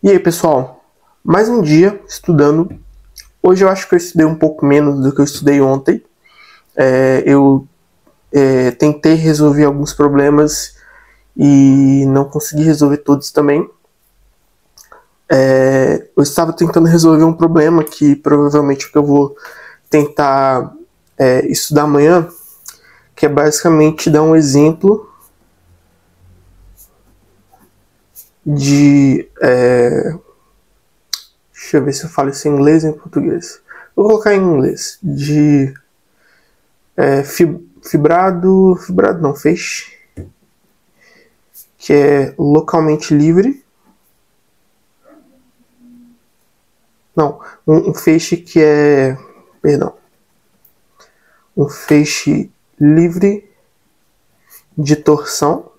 E aí, pessoal, mais um dia estudando. Hoje eu acho que eu estudei um pouco menos do que eu estudei ontem. Eu tentei resolver alguns problemas e não consegui resolver todos também. Eu estava tentando resolver um problema que provavelmente é o que eu vou tentar estudar amanhã, que é basicamente dar um exemplo de... deixa eu ver se eu falo isso em inglês ou em português. Vou colocar em inglês. De fibrado não, feixe, que é localmente livre. Não, um feixe que é... Perdão. Um feixe livre de torção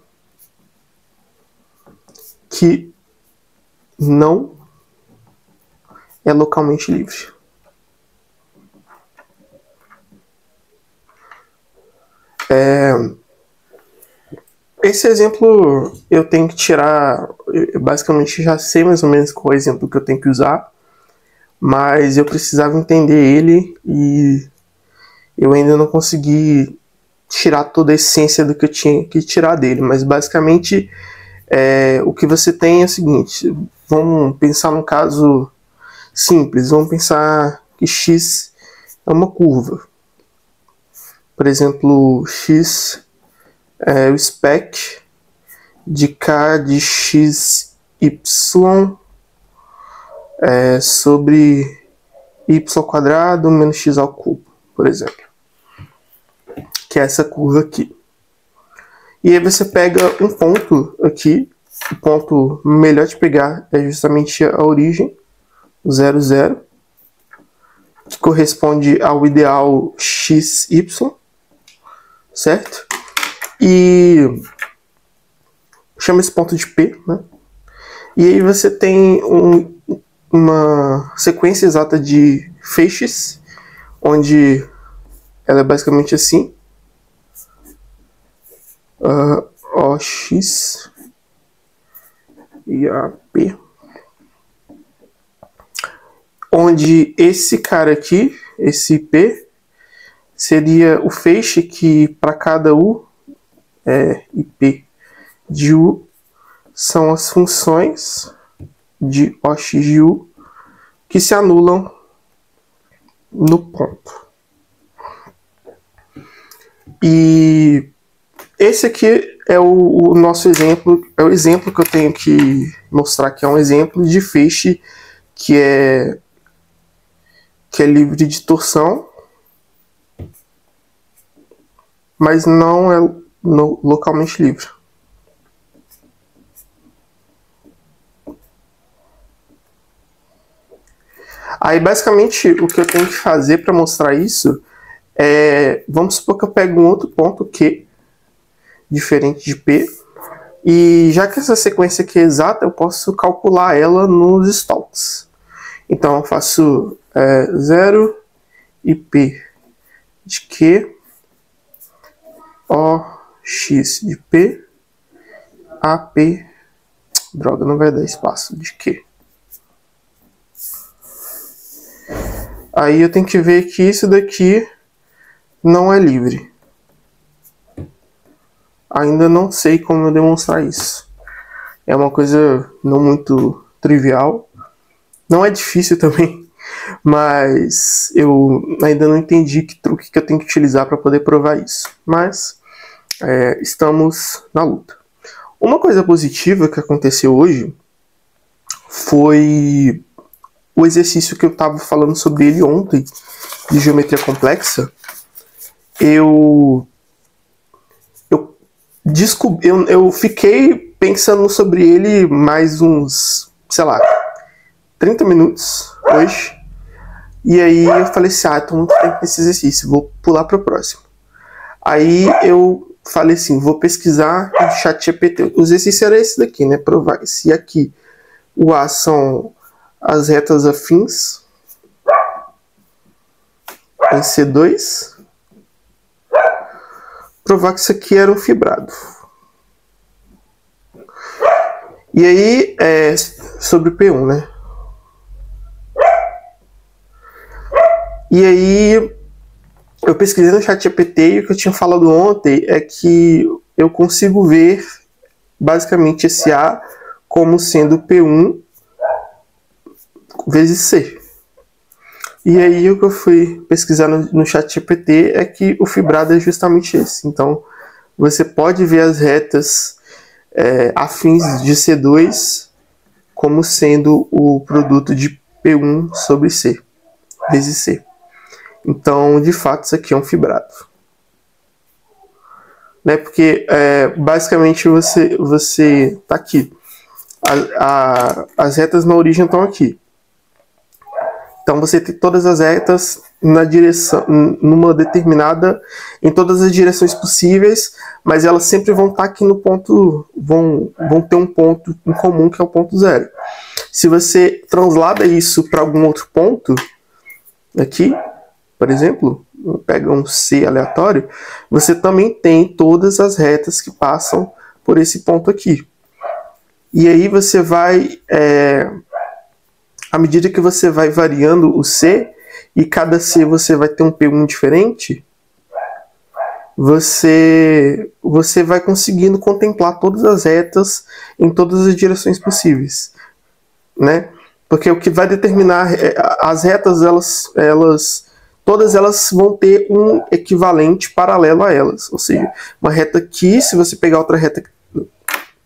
que não é localmente livre. Esse exemplo eu tenho que tirar... Eu basicamente já sei mais ou menos qual é o exemplo que eu tenho que usar, mas eu precisava entender ele e eu ainda não consegui tirar toda a essência do que eu tinha que tirar dele. Mas basicamente o que você tem é o seguinte: vamos pensar num caso simples. Vamos pensar que x é uma curva. Por exemplo, x é o spec de k de xy sobre y² menos x², por exemplo, que é essa curva aqui. E aí você pega um ponto aqui. O ponto melhor de pegar é justamente a origem, o 0, 0, que corresponde ao ideal xy, certo? E chama esse ponto de P, né? E aí você tem uma sequência exata de feixes, onde ela é basicamente assim: OX e AP, onde esse cara aqui, esse P, seria o feixe que para cada U e P de U são as funções de OX de U que se anulam no ponto. E esse aqui é o nosso exemplo, é o exemplo que eu tenho que mostrar, que é um exemplo de feixe que é livre de torção, mas não é localmente livre. Aí basicamente o que eu tenho que fazer para mostrar isso é, vamos supor que eu pego um outro ponto Q, diferente de P, e já que essa sequência aqui é exata, eu posso calcular ela nos stalks. Então eu faço 0 e P de Q, OX de P, AP, droga, não vai dar espaço, de Q. Aí eu tenho que ver que isso daqui não é livre. Ainda não sei como eu demonstrar isso. É uma coisa não muito trivial. Não é difícil também, mas eu ainda não entendi que truque que eu tenho que utilizar para poder provar isso. Mas estamos na luta. Uma coisa positiva que aconteceu hoje foi o exercício que eu estava falando sobre ele ontem, de geometria complexa. Eu fiquei pensando sobre ele mais uns, sei lá, 30 minutos hoje. E aí eu falei assim, tô muito tempo nesse exercício, vou pular para o próximo. Aí eu falei assim, vou pesquisar no ChatGPT. O exercício era esse daqui, né? Provar se aqui o A são as retas afins em C2. Provar que isso aqui era um fibrado. E aí, sobre P1, né? E aí, eu pesquisei no ChatGPT e o que eu tinha falado ontem é que eu consigo ver basicamente esse A como sendo P1 vezes C. E aí o que eu fui pesquisar no ChatGPT é que o fibrado é justamente esse. Então, você pode ver as retas afins de C2 como sendo o produto de P1 sobre C, vezes C. Então, de fato, isso aqui é um fibrado. Né? Porque, basicamente, você tá aqui. As retas na origem estão aqui. Então, você tem todas as retas na direção, numa determinada, em todas as direções possíveis, mas elas sempre vão estar aqui no ponto, vão ter um ponto em comum, que é o ponto zero. Se você translada isso para algum outro ponto, aqui, por exemplo, pega um C aleatório, você também tem todas as retas que passam por esse ponto aqui. E aí você vai, à medida que você vai variando o C, e cada C você vai ter um P1 diferente, você vai conseguindo contemplar todas as retas em todas as direções possíveis, né? Porque o que vai determinar as retas, todas elas vão ter um equivalente paralelo a elas. Ou seja, uma reta aqui, se você pegar outra reta, vou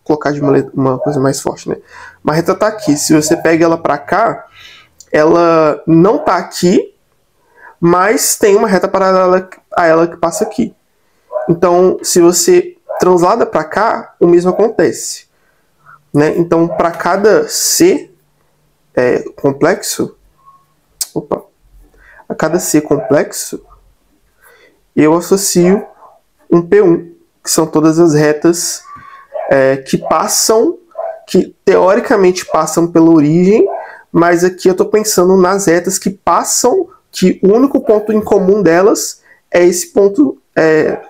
colocar de uma coisa mais forte, né? Uma reta está aqui, se você pega ela para cá, ela não está aqui, mas tem uma reta paralela a ela que passa aqui. Então, se você translada para cá, o mesmo acontece, né? Então, para cada C complexo, a cada C complexo, eu associo um P1, que são todas as retas que teoricamente passam pela origem, mas aqui eu estou pensando nas retas que passam, que o único ponto em comum delas é esse ponto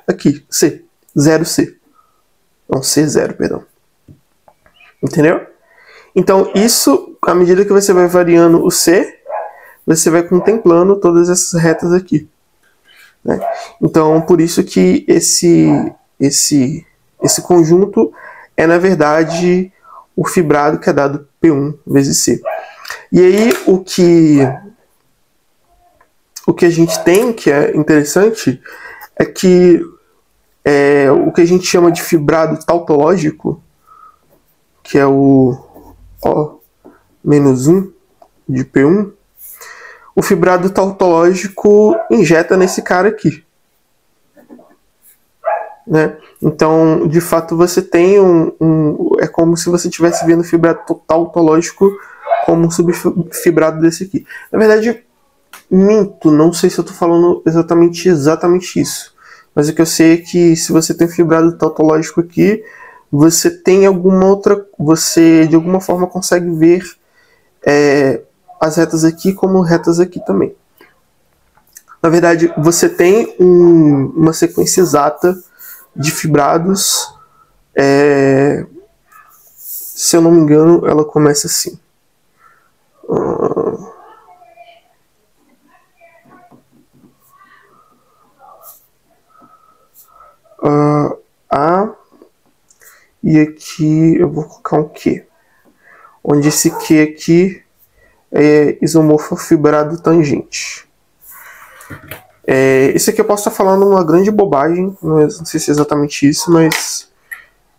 aqui, C, 0C. Não, C0, perdão. Entendeu? Então, isso, à medida que você vai variando o C, você vai contemplando todas essas retas aqui, né? Então, por isso que esse conjunto é, na verdade, o fibrado que é dado P1 vezes C. E aí, o que a gente tem, que é interessante, é que o que a gente chama de fibrado tautológico, que é o O-1 de P1, o fibrado tautológico injeta nesse cara aqui, né? Então, de fato, você tem é como se você estivesse vendo o fibrado tautológico como um subfibrado desse aqui. Na verdade, minto, não sei se eu estou falando exatamente isso. Mas o que eu sei é que se você tem um fibrado tautológico aqui, você tem alguma outra... Você, de alguma forma, consegue ver as retas aqui como retas aqui também. Na verdade, você tem uma sequência exata de fibrados. Se eu não me engano, ela começa assim. A, e aqui eu vou colocar um Q, onde esse Q aqui é isomorfo fibrado tangente. Esse aqui eu posso estar falando uma grande bobagem, não sei se é exatamente isso, mas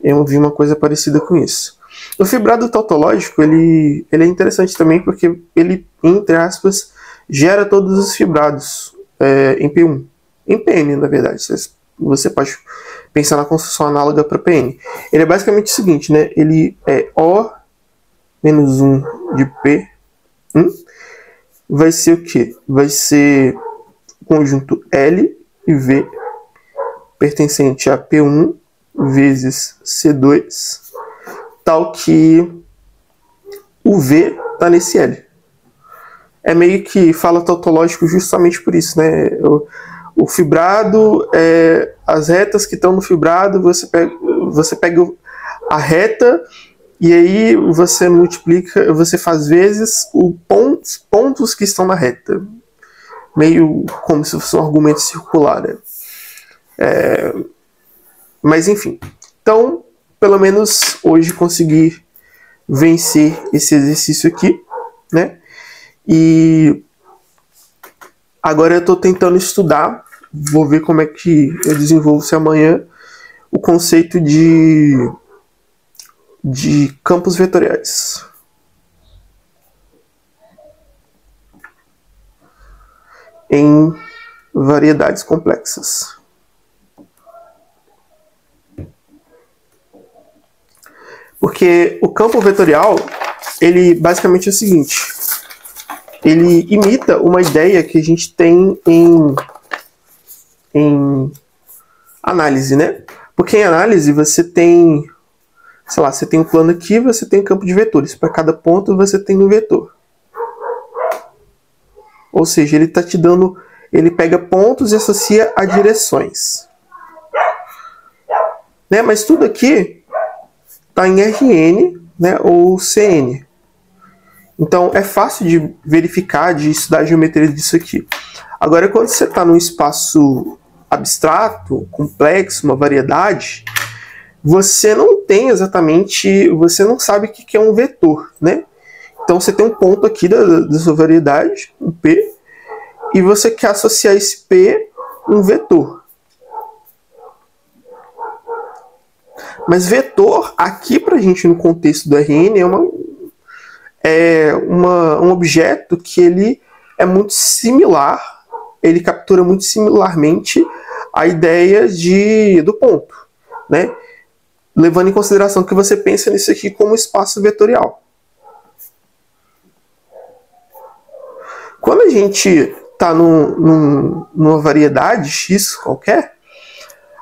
eu vi uma coisa parecida com isso. O fibrado tautológico, ele é interessante também porque ele, entre aspas, gera todos os fibrados em P1. Em PN, na verdade. Você pode pensar na construção análoga para PN. Ele é basicamente o seguinte, né? Ele é O-1 de P1. Vai ser o quê? Vai ser o conjunto L e V pertencente a P1 vezes C2, tal que o V está nesse L. É meio que fala tautológico justamente por isso, né? O fibrado, as retas que estão no fibrado, você pega a reta E aí você multiplica, você faz vezes os pontos que estão na reta. Meio como se fosse um argumento circular, né? Mas enfim. Então, pelo menos hoje consegui vencer esse exercício aqui, né? E agora eu estou tentando estudar, vou ver como é que eu desenvolvo se amanhã o conceito de campos vetoriais. Em variedades complexas. Porque o campo vetorial, ele basicamente é o seguinte: ele imita uma ideia que a gente tem em análise, né? Porque em análise você tem, sei lá, você tem um plano aqui, você tem um campo de vetores. Para cada ponto você tem um vetor. Ou seja, ele está te dando, ele pega pontos e associa a direções. Né? Mas tudo aqui está em Rn, né, ou Cn. Então é fácil de verificar, de estudar a geometria disso aqui. Agora, quando você está num espaço abstrato, complexo, uma variedade, você não tem exatamente, você não sabe o que é um vetor, né? Então você tem um ponto aqui da sua variedade, um P, e você quer associar esse P a um vetor. Mas vetor, aqui pra gente no contexto do Rn, um objeto que ele é muito similar, ele captura muito similarmente a ideia do ponto, né? Levando em consideração que você pensa nisso aqui como espaço vetorial. Quando a gente está numa variedade X qualquer,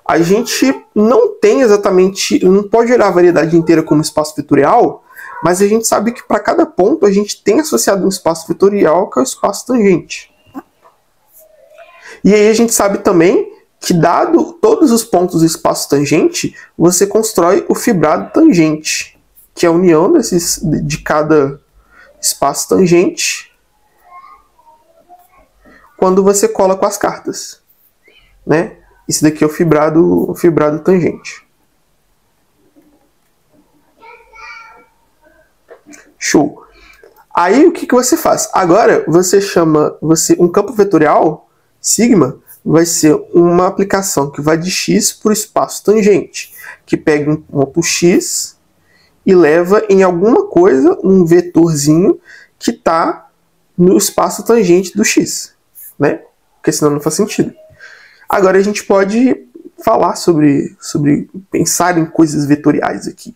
a gente não tem exatamente, não pode olhar a variedade inteira como espaço vetorial, mas a gente sabe que para cada ponto a gente tem associado um espaço vetorial que é o espaço tangente. E aí a gente sabe também que, dado todos os pontos do espaço tangente, você constrói o fibrado tangente, que é a união de cada espaço tangente quando você cola com as cartas, né? Esse daqui é o fibrado tangente. Show. Aí o que você faz? Agora você chama um campo vetorial, sigma, vai ser uma aplicação que vai de x para o espaço tangente, que pega um ponto x e leva em alguma coisa um vetorzinho que está no espaço tangente do x, né? Porque senão não faz sentido. Agora a gente pode falar sobre pensar em coisas vetoriais aqui.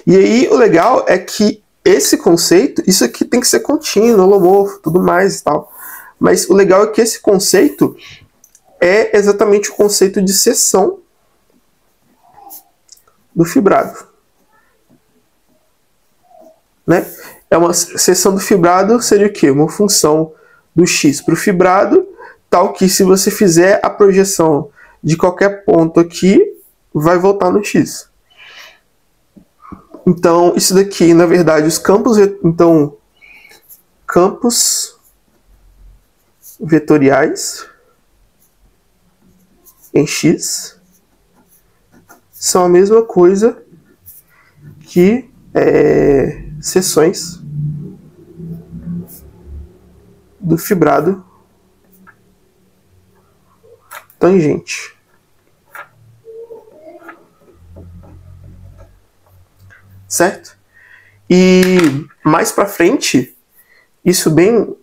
E aí o legal é que esse conceito, isso aqui tem que ser contínuo, holomorfo, tudo mais e tal. Mas o legal é que esse conceito é exatamente o conceito de seção do fibrado. Né? É uma seção do fibrado, seria o quê? Uma função do x para o fibrado, tal que se você fizer a projeção de qualquer ponto aqui, vai voltar no x. Então, isso daqui, na verdade, os campos... Então, campos vetoriais em x são a mesma coisa que seções do fibrado tangente. Certo? E mais pra frente, isso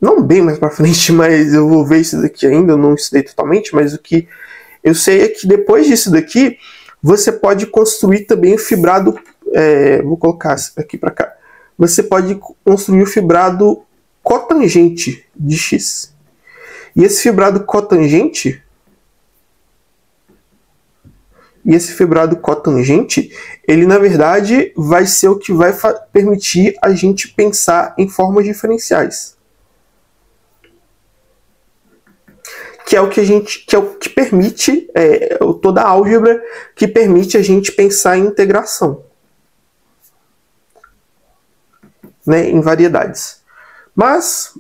não bem mais pra frente, mas eu vou ver isso daqui ainda, eu não estudei totalmente, mas o que eu sei é que depois disso daqui, você pode construir também o fibrado, vou colocar aqui pra cá, você pode construir o fibrado cotangente de x. E esse fibrado cotangente, ele na verdade vai ser o que vai permitir a gente pensar em formas diferenciais. Que é o que permite, toda a álgebra que permite a gente pensar em integração. né, em variedades. Mas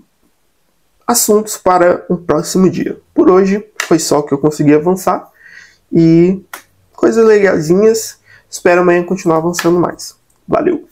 assuntos para um próximo dia. Por hoje foi só o que eu consegui avançar e coisas legalzinhas. Espero amanhã continuar avançando mais. Valeu!